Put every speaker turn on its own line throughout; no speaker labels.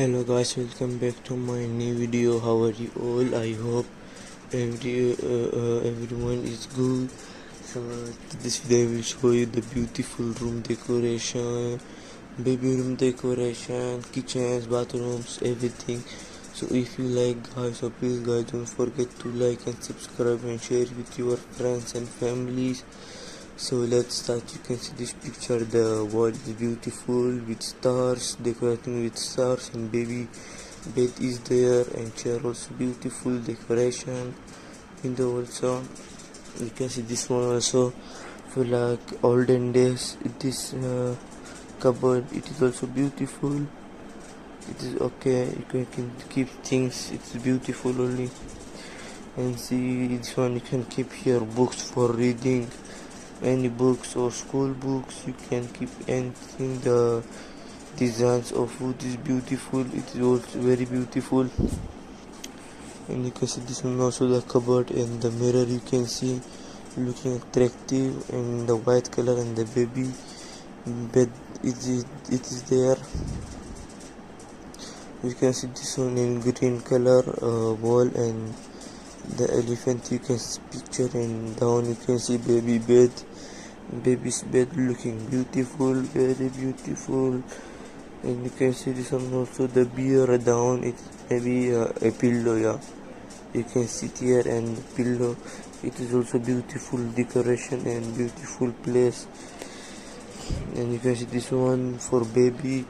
Hello guys, welcome back to my new video. How are you all? I hope everyone is good. So this video I will show you the beautiful room decoration, baby room decoration, kitchens, bathrooms, everything. So if you like guys, so please guys don't forget to like and subscribe and share with your friends and families. So let's start. You can see this picture, the wall is beautiful with stars, decorating with stars, and baby bed is there, and chair also beautiful decoration. Window also, you can see this one also for like olden days. This cupboard, it is also beautiful. It is okay, you can keep things, it's beautiful only. And see this one, you can keep here books for reading, any books or school books. You can keep anything. The designs of wood is beautiful, it is also very beautiful. And you can see this one also, the cupboard and the mirror, you can see looking attractive, and the white color, and the baby bed it is there. You can see this one in green color wall, and the elephant you can see picture, and down you can see baby's bed looking beautiful, very beautiful. And you can see this one also, the beer down, it's maybe a pillow, yeah, you can sit here, and the pillow, it is also beautiful decoration and beautiful place. And you can see this one for baby,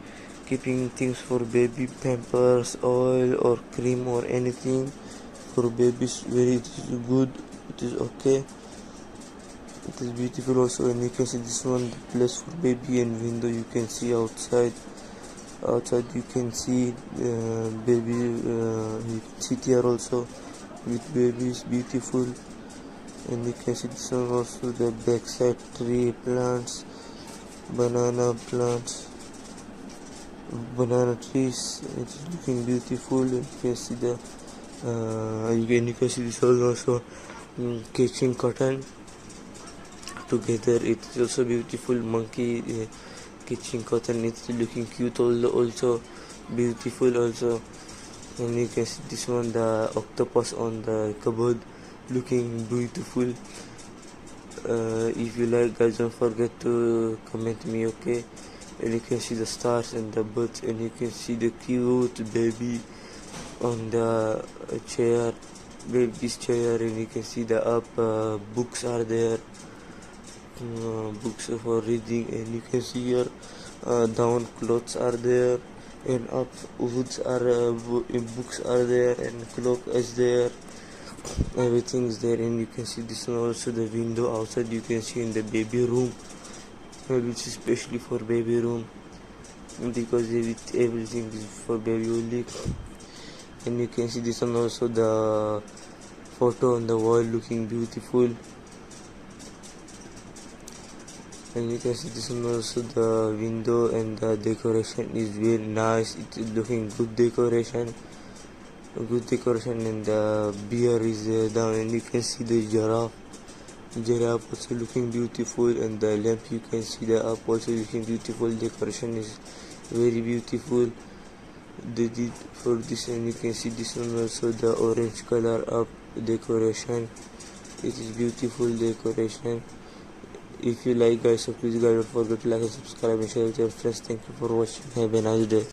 keeping things for baby, pampers, oil or cream or anything for babies. Very, it is good, it is okay, it is beautiful also. And you can see this one, the place for baby, and window you can see outside you can see baby, you can sit here also with babies, beautiful. And you can see this one also, the backside tree plants, banana plants, banana trees, it is looking beautiful. And you can see the you can see this one also, kitchen cotton together, it is also beautiful. Monkey kitchen cotton, it's looking cute, also beautiful also. And you can see this one, the octopus on the cupboard, looking beautiful. If you like guys, don't forget to comment me, okay? And you can see the stars and the birds, and you can see the cute baby on the chair, baby's chair. And you can see the up books are there, books for reading. And you can see here down clothes are there, and up woods are books are there, and clock is there, everything is there. And you can see this one also, the window outside you can see in the baby room, which is especially for baby room, because everything is for baby only. And you can see this one also, the photo on the wall, looking beautiful. And you can see this one also, the window, and the decoration is very nice, it is looking good decoration. And the beer is down, and you can see the giraffe also looking beautiful. And the lamp, you can see the up also looking beautiful, decoration is very beautiful they did for this. And you can see this one also, the orange color up decoration, it is beautiful decoration. If you like guys, so please guys don't forget to like and subscribe and share with your friends. Thank you for watching, have a nice day.